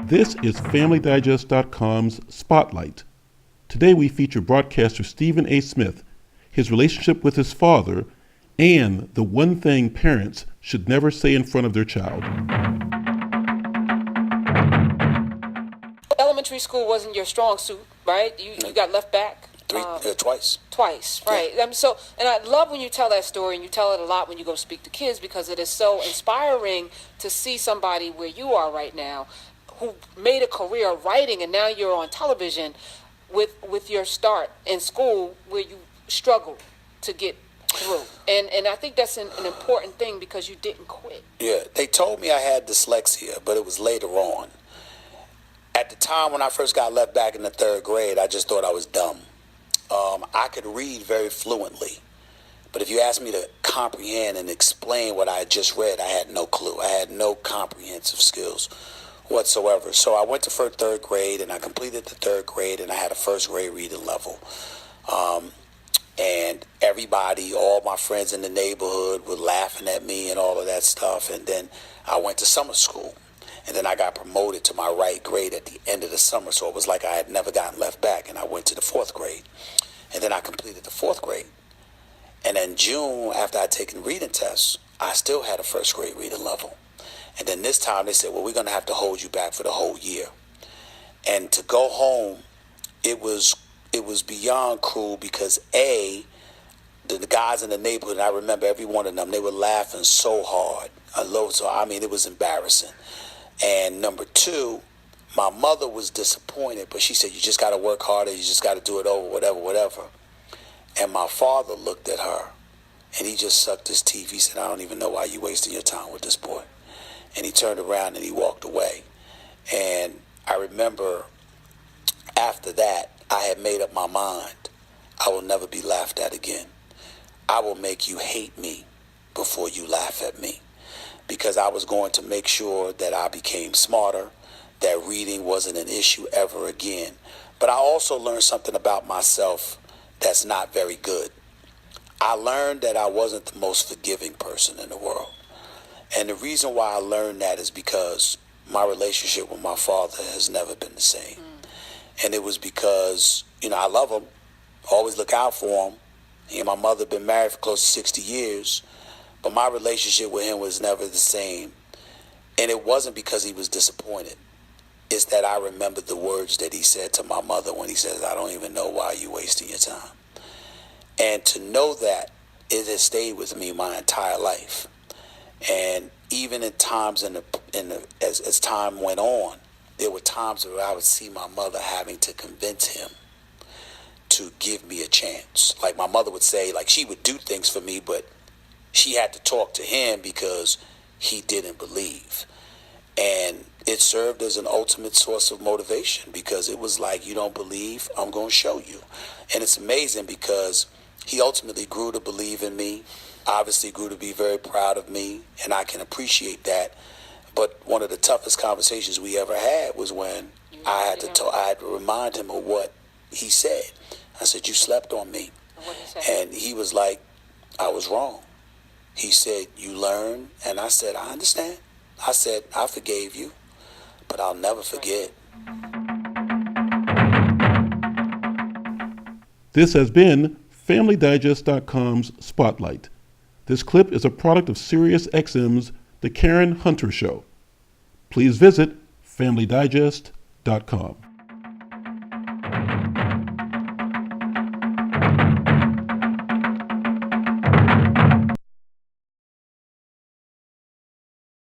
This is FamilyDigest.com's Spotlight. Today we feature broadcaster Stephen A. Smith, his relationship with his father, and the one thing parents should never say in front of their child. Elementary school wasn't your strong suit, right? You got left back? Twice. Twice, right. Yeah. And I love when you tell that story, and you tell it a lot when you go speak to kids, because it is so inspiring to see somebody where you are right now who made a career writing, and now you're on television with your start in school where you struggled to get through. And I think that's an important thing, because you didn't quit. Yeah, they told me I had dyslexia, but it was later on. At the time when I first got left back in the third grade, I just thought I was dumb. I could read very fluently, but if you asked me to comprehend and explain what I had just read, I had no clue. I had no comprehensive skills whatsoever. So I went to third grade, and I completed the third grade, and I had a first grade reading level. And everybody, all my friends in the neighborhood were laughing at me and all of that stuff. And then I went to summer school, and then I got promoted to my right grade at the end of the summer. So it was like I had never gotten left back, and I went to the fourth grade. And then I completed the fourth grade. And in June, after I'd taken reading tests, I still had a first grade reading level. And then this time they said, well, we're going to have to hold you back for the whole year. And to go home, it was beyond cruel, because the guys in the neighborhood, and I remember every one of them, they were laughing so hard. It was embarrassing. And number two, my mother was disappointed, but she said, you just got to work harder, you just got to do it over, whatever. And my father looked at her, and he just sucked his teeth. He said, I don't even know why you're wasting your time with this boy. And he turned around and he walked away. And I remember after that, I had made up my mind. I will never be laughed at again. I will make you hate me before you laugh at me, because I was going to make sure that I became smarter, that reading wasn't an issue ever again. But I also learned something about myself that's not very good. I learned that I wasn't the most forgiving person in the world. And the reason why I learned that is because my relationship with my father has never been the same. And it was because, I love him, always look out for him. He and my mother have been married for close to 60 years, but my relationship with him was never the same. And it wasn't because he was disappointed. It's that I remembered the words that he said to my mother when he says, I don't even know why you're wasting your time. And to know that, it has stayed with me my entire life. And even in times as time went on, there were times where I would see my mother having to convince him to give me a chance. Like my mother would say, like she would do things for me, but she had to talk to him because he didn't believe. And it served as an ultimate source of motivation, because it was like, you don't believe, I'm going to show you. And it's amazing because he ultimately grew to believe in me, obviously grew to be very proud of me, and I can appreciate that. But one of the toughest conversations we ever had was when I had to remind him of what he said. I said, you slept on me. And he was like, I was wrong. He said, you learn. And I said, I understand. I said, I forgave you, but I'll never forget. This has been FamilyDigest.com's Spotlight. This clip is a product of SiriusXM's The Karen Hunter Show. Please visit FamilyDigest.com.